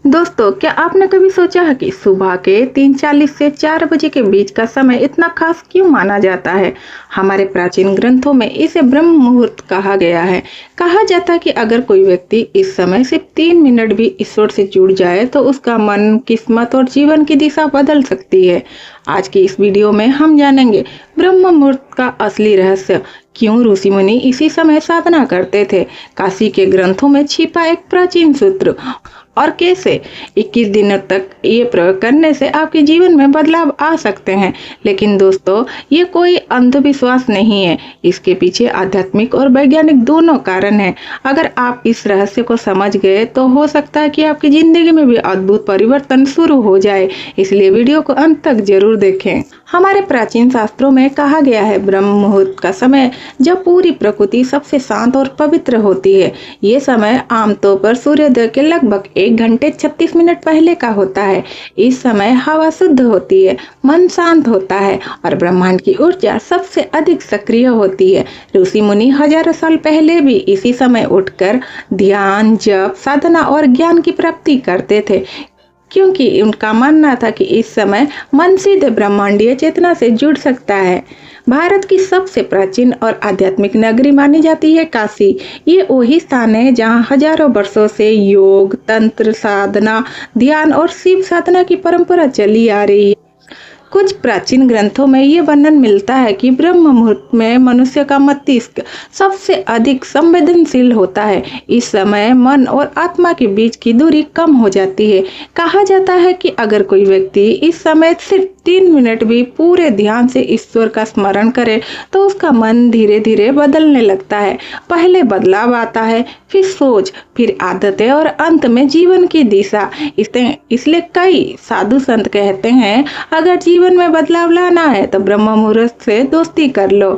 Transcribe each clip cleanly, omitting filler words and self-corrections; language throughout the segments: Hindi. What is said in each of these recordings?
दोस्तों, क्या आपने कभी सोचा है कि सुबह के 3:40 से 4 बजे के बीच का समय इतना खास क्यों माना जाता है? हमारे प्राचीन ग्रंथों में इसे ब्रह्म मुहूर्त कहा गया है। कहा जाता है कि अगर कोई व्यक्ति इस समय सिर्फ 3 मिनट भी ईश्वर से जुड़ जाए तो उसका मन, किस्मत और जीवन की दिशा बदल सकती है। आज की इस वीडियो में हम जानेंगे ब्रह्म मुहूर्त का असली रहस्य, क्यों ऋषि मुनि इसी समय साधना करते थे, काशी के ग्रंथों में छिपा एक प्राचीन सूत्र और कैसे 21 दिनों तक ये प्रयोग करने से आपके जीवन में बदलाव आ सकते हैं। लेकिन दोस्तों, ये कोई अंधविश्वास नहीं है, इसके पीछे आध्यात्मिक और वैज्ञानिक दोनों कारण हैं। अगर आप इस रहस्य को समझ गए तो हो सकता है कि आपकी जिंदगी में भी अद्भुत परिवर्तन शुरू हो जाए, इसलिए वीडियो को अंत तक जरूर देखें। हमारे प्राचीन शास्त्रों में कहा गया है ब्रह्म मुहूर्त का समय जब पूरी प्रकृति सबसे शांत और पवित्र होती है। ये समय आमतौर पर सूर्योदय के लगभग 1 घंटे 36 मिनट पहले का होता है। इस समय हवा शुद्ध होती है, मन शांत होता है और ब्रह्मांड की ऊर्जा सबसे अधिक सक्रिय होती है। ऋषि मुनि हजारों साल पहले भी इसी समय उठकर ध्यान, जप, साधना और ज्ञान की प्राप्ति करते थे, क्योंकि उनका मानना था कि इस समय मन सीधे ब्रह्मांडीय चेतना से जुड़ सकता है। भारत की सबसे प्राचीन और आध्यात्मिक नगरी मानी जाती है काशी। ये वही स्थान है जहाँ हजारों वर्षों से योग, तंत्र साधना, ध्यान और शिव साधना की परंपरा चली आ रही है। कुछ प्राचीन ग्रंथों में ये वर्णन मिलता है कि ब्रह्म मुहूर्त में मनुष्य का मस्तिष्क सबसे अधिक संवेदनशील होता है। इस समय मन और आत्मा के बीच की दूरी कम हो जाती है। कहा जाता है कि अगर कोई व्यक्ति इस समय सिर्फ 3 मिनट भी पूरे ध्यान से ईश्वर का स्मरण करे तो उसका मन धीरे धीरे बदलने लगता है। पहले बदलाव आता है, फिर सोच, फिर आदतें और अंत में जीवन की दिशा। इसलिए कई साधु संत कहते हैं, अगर जीवन में बदलाव लाना है तो ब्रह्म मुहूर्त से दोस्ती कर लो।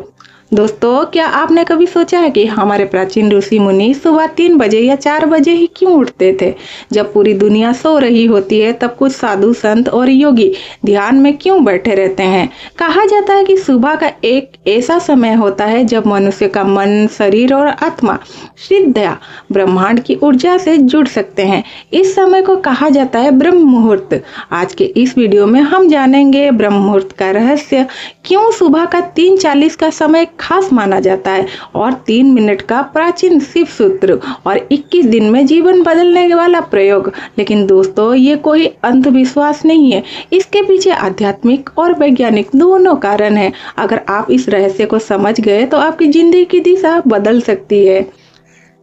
दोस्तों, क्या आपने कभी सोचा है कि हमारे प्राचीन ऋषि मुनि सुबह 3 बजे या 4 बजे ही क्यों उठते थे? जब पूरी दुनिया सो रही होती है तब कुछ साधु संत और योगी ध्यान में क्यों बैठे रहते हैं? कहा जाता है कि सुबह का एक ऐसा समय होता है जब मनुष्य का मन, शरीर और आत्मा सीधा ब्रह्मांड की ऊर्जा से जुड़ सकते हैं। इस समय को कहा जाता है ब्रह्म मुहूर्त। आज के इस वीडियो में हम जानेंगे ब्रह्म मुहूर्त का रहस्य, क्यों सुबह का 3:40 का समय खास माना जाता है और 3 मिनट का प्राचीन शिव सूत्र और 21 दिन में जीवन बदलने वाला प्रयोग। लेकिन दोस्तों, ये कोई अंधविश्वास नहीं है, इसके पीछे आध्यात्मिक और वैज्ञानिक दोनों कारण हैं। अगर आप इस रहस्य को समझ गए तो आपकी जिंदगी की दिशा बदल सकती है।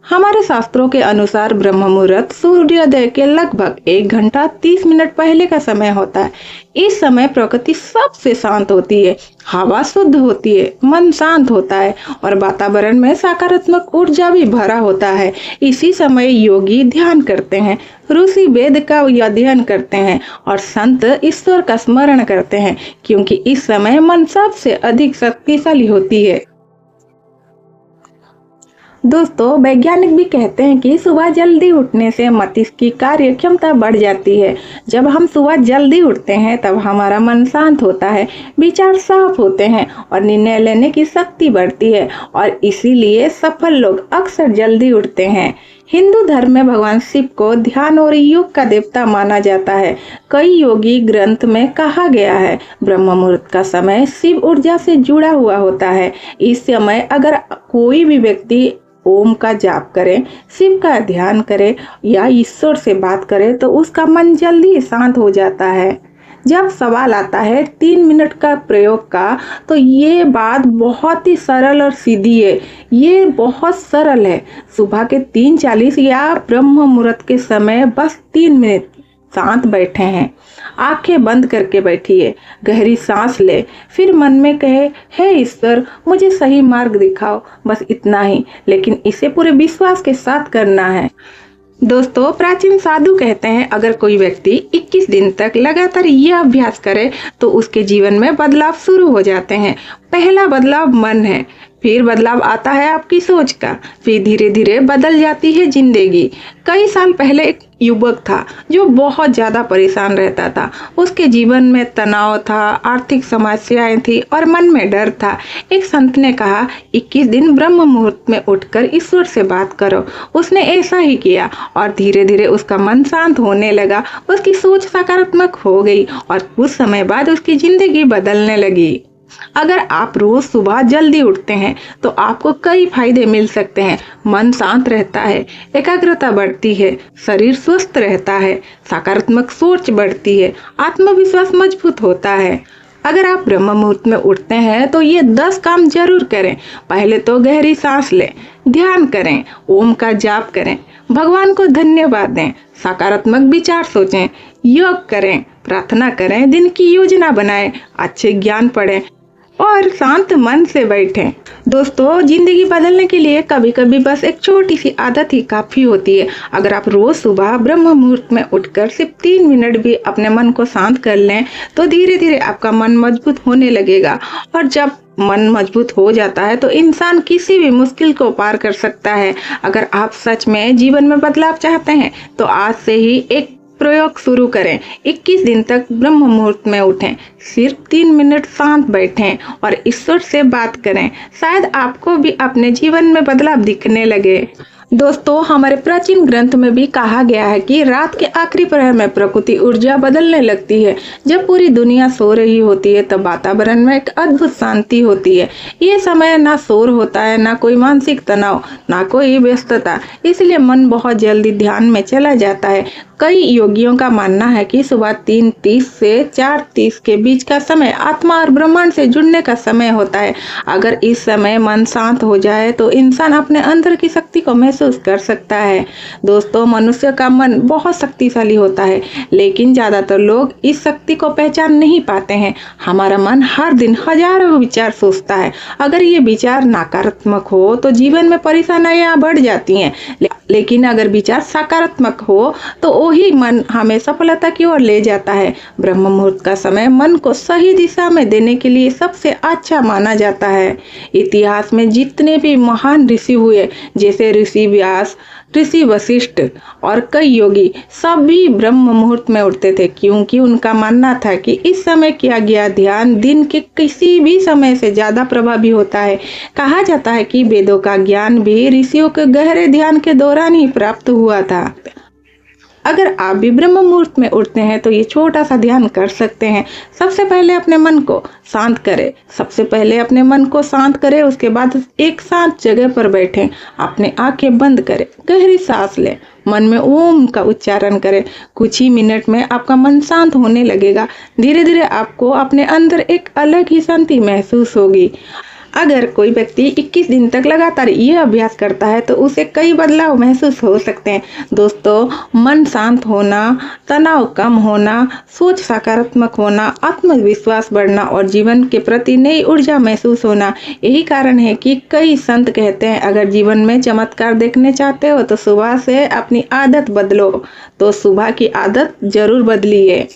हमारे शास्त्रों के अनुसार ब्रह्म मुहूर्त सूर्योदय के लगभग 1 घंटा 30 मिनट पहले का समय होता है। इस समय प्रकृति सबसे शांत होती है, हवा शुद्ध होती है, मन शांत होता है और वातावरण में सकारात्मक ऊर्जा भी भरा होता है। इसी समय योगी ध्यान करते हैं, ऋषि वेद का अध्ययन करते हैं और संत ईश्वर का स्मरण करते हैं, क्योंकि इस समय मन सबसे अधिक शक्तिशाली होती है। दोस्तों, वैज्ञानिक भी कहते हैं कि सुबह जल्दी उठने से मस्तिष्क की कार्य क्षमता बढ़ जाती है। जब हम सुबह जल्दी उठते हैं तब हमारा मन शांत होता है, विचार साफ होते हैं और निर्णय लेने की शक्ति बढ़ती है और इसीलिए सफल लोग अक्सर जल्दी उठते हैं। हिंदू धर्म में भगवान शिव को ध्यान और योग का देवता माना जाता है। कई योगी ग्रंथ में कहा गया है ब्रह्म मुहूर्त का समय शिव ऊर्जा से जुड़ा हुआ होता है। इस समय अगर कोई भी व्यक्ति ओम का जाप करे, शिव का ध्यान करे या ईश्वर से बात करे तो उसका मन जल्दी शांत हो जाता है। जब सवाल आता है 3 मिनट का प्रयोग का, तो ये बात बहुत ही सरल और सीधी है। ये बहुत सरल है। सुबह के 3:40 या ब्रह्म मुहूर्त के समय बस 3 मिनट शांत बैठे हैं, आंखें बंद करके बैठिए, गहरी सांस ले, फिर मन में कहे, हे ईश्वर, मुझे सही मार्ग दिखाओ। बस इतना ही, लेकिन इसे पूरे विश्वास के साथ करना है। दोस्तों, प्राचीन साधु कहते हैं अगर कोई व्यक्ति 21 दिन तक लगातार यह अभ्यास करे तो उसके जीवन में बदलाव शुरू हो जाते हैं। पहला बदलाव मन है, फिर बदलाव आता है आपकी सोच का, फिर धीरे धीरे बदल जाती है जिंदगी। कई साल पहले एक युवक था जो बहुत ज़्यादा परेशान रहता था। उसके जीवन में तनाव था, आर्थिक समस्याएं थी और मन में डर था। एक संत ने कहा, 21 दिन ब्रह्म मुहूर्त में उठकर ईश्वर से बात करो। उसने ऐसा ही किया और धीरे धीरे उसका मन शांत होने लगा, उसकी सोच सकारात्मक हो गई और कुछ समय बाद उसकी जिंदगी बदलने लगी। अगर आप रोज सुबह जल्दी उठते हैं तो आपको कई फायदे मिल सकते हैं। मन शांत रहता है, एकाग्रता बढ़ती है, शरीर स्वस्थ रहता है, सकारात्मक सोच बढ़ती है, आत्मविश्वास मजबूत होता है। अगर आप ब्रह्म मुहूर्त में उठते हैं तो ये 10 काम जरूर करें। पहले तो गहरी सांस लें, ध्यान करें, ओम का जाप करें, भगवान को धन्यवाद दें, सकारात्मक विचार सोचें, योग करें, प्रार्थना करें, दिन की योजना बनाएं, अच्छे ज्ञान पढ़ें और शांत मन से बैठें। दोस्तों, जिंदगी बदलने के लिए कभी कभी बस एक छोटी सी आदत ही काफी होती है। अगर आप रोज सुबह ब्रह्म मुहूर्त में उठकर सिर्फ 3 मिनट भी अपने मन को शांत कर लें तो धीरे धीरे आपका मन मजबूत होने लगेगा। और जब मन मजबूत हो जाता है तो इंसान किसी भी मुश्किल को पार कर सकता है। अगर आप सच में जीवन में बदलाव चाहते हैं तो आज से ही एक प्रयोग शुरू करें। 21 दिन तक ब्रह्म मुहूर्त में उठें, सिर्फ 3 मिनट शांत बैठें और ईश्वर से बात करें। शायद आपको भी अपने जीवन में बदलाव दिखने लगे। दोस्तों, हमारे प्राचीन ग्रंथ में भी कहा गया है कि रात के आखिरी प्रहर में प्रकृति ऊर्जा बदलने लगती है। जब पूरी दुनिया सो रही होती है तब वातावरण में एक अद्भुत शांति होती है। ये समय ना शोर होता है, ना कोई मानसिक तनाव, ना कोई व्यस्तता, इसलिए मन बहुत जल्दी ध्यान में चला जाता है। कई योगियों का मानना है कि सुबह 3:30 से 4:30 के बीच का समय आत्मा और ब्रह्मांड से जुड़ने का समय होता है। अगर इस समय मन शांत हो जाए तो इंसान अपने अंदर की शक्ति को महसूस कर सकता है। दोस्तों, मनुष्य का मन बहुत शक्तिशाली होता है, लेकिन ज्यादातर लोग इस शक्ति को पहचान नहीं पाते हैं। हमारा मन हर दिन हजारों विचार सोचता है। अगर ये विचार नकारात्मक हो तो जीवन में परेशानियां बढ़ जाती हैं, लेकिन अगर विचार सकारात्मक हो तो वही मन हमें सफलता की ओर ले जाता है। ब्रह्म मुहूर्त का समय मन को सही दिशा में देने के लिए सबसे अच्छा माना जाता है। इतिहास में जितने भी महान ऋषि हुए, जैसे ऋषि व्यास, ऋषि वशिष्ठ और कई योगी, सभी ब्रह्म मुहूर्त में उठते थे, क्योंकि उनका मानना था कि इस समय किया गया ध्यान दिन के किसी भी समय से ज्यादा प्रभावी होता है। कहा जाता है कि वेदों का ज्ञान भी ऋषियों के गहरे ध्यान के दौरान ही प्राप्त हुआ था। अगर आप भी ब्रह्म मुहूर्त में उठते हैं तो ये छोटा सा ध्यान कर सकते हैं। सबसे पहले अपने मन को शांत करें, उसके बाद एक शांत जगह पर बैठें, अपने आंखें बंद करें, गहरी सांस लें, मन में ओम का उच्चारण करें। कुछ ही मिनट में आपका मन शांत होने लगेगा। धीरे धीरे आपको अपने अंदर एक अलग ही शांति महसूस होगी। अगर कोई व्यक्ति 21 दिन तक लगातार यह अभ्यास करता है तो उसे कई बदलाव महसूस हो सकते हैं। दोस्तों, मन शांत होना, तनाव कम होना, सोच सकारात्मक होना, आत्मविश्वास बढ़ना और जीवन के प्रति नई ऊर्जा महसूस होना, यही कारण है कि कई संत कहते हैं अगर जीवन में चमत्कार देखने चाहते हो तो सुबह से अपनी आदत बदलो। तो सुबह की आदत जरूर बदलिए।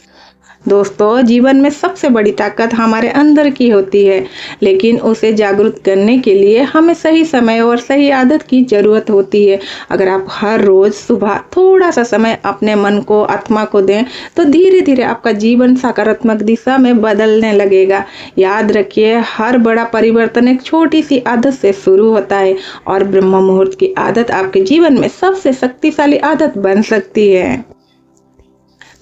दोस्तों, जीवन में सबसे बड़ी ताकत हमारे अंदर की होती है, लेकिन उसे जागरूक करने के लिए हमें सही समय और सही आदत की जरूरत होती है। अगर आप हर रोज सुबह थोड़ा सा समय अपने मन को, आत्मा को दें तो धीरे धीरे आपका जीवन सकारात्मक दिशा में बदलने लगेगा। याद रखिए, हर बड़ा परिवर्तन एक छोटी सी आदत से शुरू होता है और ब्रह्म मुहूर्त की आदत आपके जीवन में सबसे शक्तिशाली आदत बन सकती है।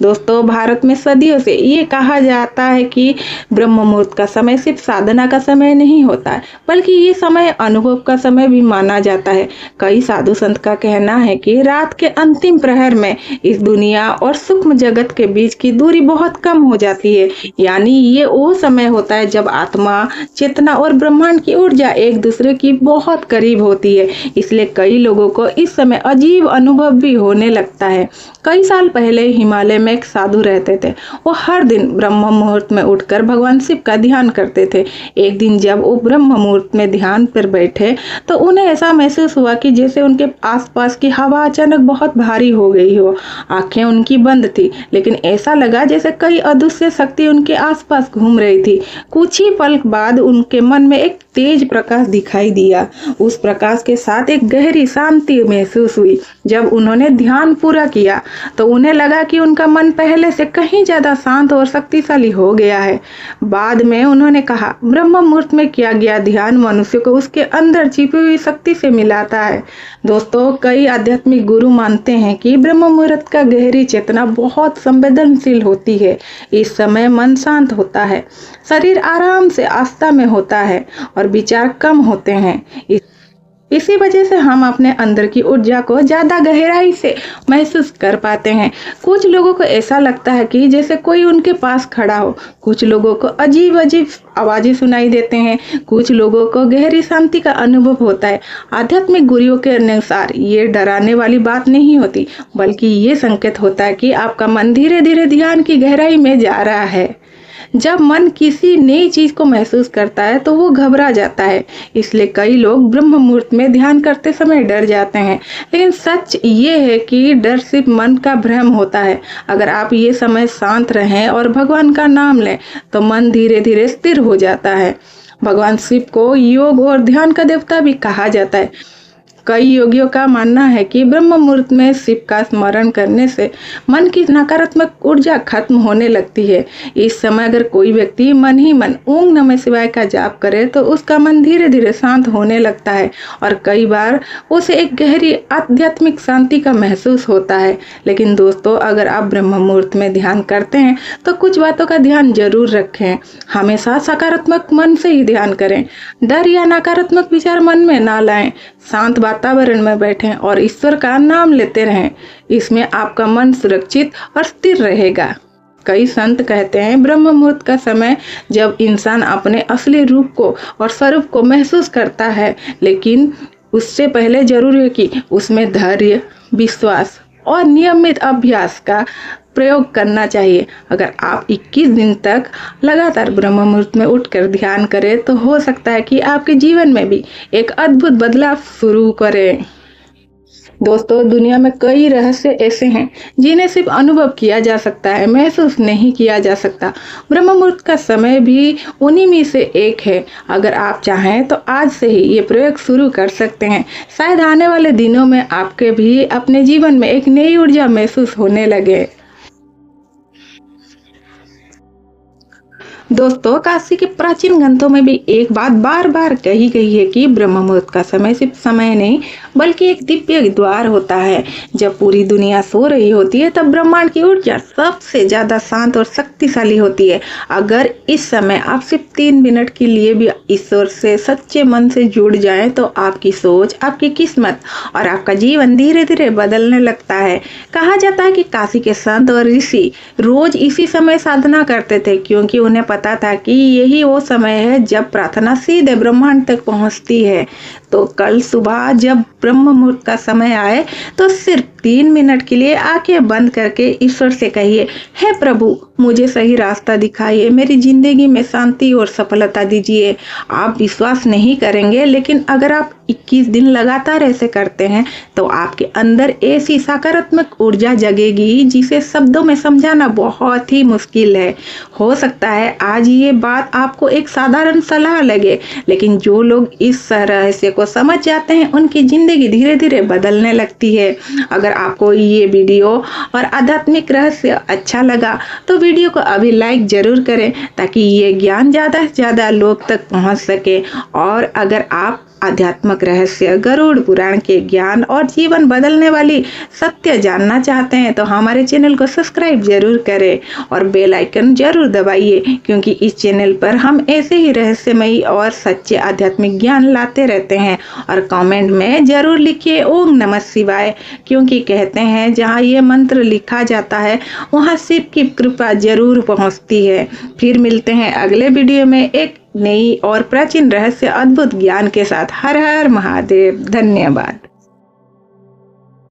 दोस्तों, भारत में सदियों से ये कहा जाता है कि ब्रह्म मुहूर्त का समय सिर्फ साधना का समय नहीं होता है, बल्कि ये समय अनुभव का समय भी माना जाता है। कई साधु संत का कहना है कि रात के अंतिम प्रहर में इस दुनिया और सूक्ष्म जगत के बीच की दूरी बहुत कम हो जाती है। यानी ये वो समय होता है जब आत्मा, चेतना और ब्रह्मांड की ऊर्जा एक दूसरे की बहुत करीब होती है। इसलिए कई लोगों को इस समय अजीब अनुभव भी होने लगता है। कई साल पहले हिमालय में एक साधु रहते थे। वो हर दिन ब्रह्म मुहूर्त में उठकर भगवान शिव का ध्यान करते थे। एक दिन जब वो ब्रह्म मुहूर्त में ध्यान पर बैठे तो उन्हें ऐसा महसूस हुआ कि जैसे उनके आसपास की हवा अचानक बहुत भारी हो गई हो। आंखें उनकी बंद थी, लेकिन ऐसा लगा जैसे कई अदृश्य शक्ति उनके आसपास घूम रही थी। कुछ ही पल बाद उनके मन में एक तेज प्रकाश दिखाई दिया। उस प्रकाश के साथ एक गहरी शांति महसूस हुई। जब उन्होंने ध्यान पूरा किया तो उन्हें लगा कि उनका मन पहले से कहीं ज्यादा शांत और शक्तिशाली हो गया है। बाद में उन्होंने कहा, ब्रह्म मुहूर्त में किया गया ध्यान मनुष्य को उसके अंदर छिपी हुई शक्ति से मिलाता है। दोस्तों, कई आध्यात्मिक गुरु मानते हैं कि ब्रह्म मुहूर्त का गहरी चेतना बहुत संवेदनशील होती है। इस समय मन शांत होता है, शरीर आराम से आस्था में होता है और विचार कम होते हैं। इसी वजह से हम अपने अंदर की ऊर्जा को ज्यादा गहराई से महसूस कर पाते हैं। कुछ लोगों को ऐसा लगता है कि जैसे कोई उनके पास खड़ा हो। कुछ लोगों को अजीब अजीब आवाजें सुनाई देते हैं। कुछ लोगों को गहरी शांति का अनुभव होता है। आध्यात्मिक गुरुओं के अनुसार ये डराने वाली बात नहीं होती, बल्कि ये संकेत होता है कि आपका मन धीरे धीरे ध्यान की गहराई में जा रहा है। जब मन किसी नई चीज को महसूस करता है तो वो घबरा जाता है। इसलिए कई लोग ब्रह्म मुहूर्त में ध्यान करते समय डर जाते हैं। लेकिन सच ये है कि डर सिर्फ मन का भ्रम होता है। अगर आप ये समय शांत रहें और भगवान का नाम लें तो मन धीरे धीरे स्थिर हो जाता है। भगवान शिव को योग और ध्यान का देवता भी कहा जाता है। कई योगियों का मानना है कि ब्रह्म मुहूर्त में शिव का स्मरण करने से मन की नकारात्मक ऊर्जा खत्म होने लगती है। इस समय अगर कोई व्यक्ति मन ही मन ओम नमः शिवाय का जाप करे तो उसका मन धीरे धीरे शांत होने लगता है और कई बार उसे एक गहरी आध्यात्मिक शांति का महसूस होता है। लेकिन दोस्तों, अगर आप ब्रह्म मुहूर्त में ध्यान करते हैं तो कुछ बातों का ध्यान जरूर रखें। हमेशा सकारात्मक मन से ही ध्यान करें। डर या नकारात्मक विचार मन में ना लाएं। शांत वातावरण में बैठें और ईश्वर का नाम लेते रहें। इसमें आपका मन सुरक्षित और स्थिर रहेगा। कई संत कहते हैं ब्रह्म मुहूर्त का समय जब इंसान अपने असली रूप को और स्वरूप को महसूस करता है, लेकिन उससे पहले जरूरी है कि उसमें धैर्य, विश्वास और नियमित अभ्यास का प्रयोग करना चाहिए। अगर आप 21 दिन तक लगातार ब्रह्म मुहूर्त में उठकर ध्यान करें तो हो सकता है कि आपके जीवन में भी एक अद्भुत बदलाव शुरू करें। दोस्तों, दुनिया में कई रहस्य ऐसे हैं जिन्हें सिर्फ अनुभव किया जा सकता है, महसूस नहीं किया जा सकता। ब्रह्म मुहूर्त का समय भी उन्हीं में से एक है। अगर आप चाहें तो आज से ही ये प्रयोग शुरू कर सकते हैं। शायद आने वाले दिनों में आपके भी अपने जीवन में एक नई ऊर्जा महसूस होने लगे। दोस्तों, काशी के प्राचीन ग्रंथों में भी एक बात बार बार कही गई है कि ब्रह्म मुहूर्त का समय सिर्फ समय नहीं बल्कि एक दिव्य द्वार होता है। जब पूरी दुनिया सो रही होती है तब ब्रह्मांड की ऊर्जा सबसे ज्यादा शांत और शक्तिशाली होती है। अगर इस समय आप सिर्फ 3 मिनट के लिए भी ईश्वर से सच्चे मन से जुड़ जाएं तो आपकी सोच, आपकी किस्मत और आपका जीवन धीरे धीरे बदलने लगता है। कहा जाता है कि काशी के संत और ऋषि रोज इसी समय साधना करते थे, क्योंकि उन्हें पता था कि यही वो समय है जब प्रार्थना सीधे ब्रह्मांड तक पहुंचती है। तो कल सुबह जब ब्रह्म मुहूर्त का समय आए तो सिर्फ 3 मिनट के लिए आंखें बंद करके ईश्वर से कहिए, हे प्रभु, मुझे सही रास्ता दिखाइए, मेरी जिंदगी में शांति और सफलता दीजिए। आप विश्वास नहीं करेंगे, लेकिन अगर आप 21 दिन लगातार ऐसे करते हैं तो आपके अंदर ऐसी सकारात्मक ऊर्जा जगेगी जिसे शब्दों में समझाना बहुत ही मुश्किल है। हो सकता है आज ये बात आपको एक साधारण सलाह लगे, लेकिन जो लोग इस रहस्य को समझ जाते हैं उनकी जिंदगी धीरे धीरे बदलने लगती है। अगर आपको ये वीडियो और आध्यात्मिक रहस्य अच्छा लगा तो वीडियो को अभी लाइक जरूर करें ताकि ये ज्ञान ज़्यादा से ज़्यादा लोग तक पहुंच सके। और अगर आप आध्यात्मिक रहस्य, गरुड़ पुराण के ज्ञान और जीवन बदलने वाली सत्य जानना चाहते हैं तो हमारे चैनल को सब्सक्राइब जरूर करें और बेल आइकन जरूर दबाइए, क्योंकि इस चैनल पर हम ऐसे ही रहस्यमयी और सच्चे आध्यात्मिक ज्ञान लाते रहते हैं। और कमेंट में जरूर लिखिए ओम नमः शिवाय, क्योंकि कहते हैं जहाँ ये मंत्र लिखा जाता है वहाँ शिव की कृपा जरूर पहुँचती है। फिर मिलते हैं अगले वीडियो में एक नई और प्राचीन रहस्य अद्भुत ज्ञान के साथ। हर हर महादेव। धन्यवाद।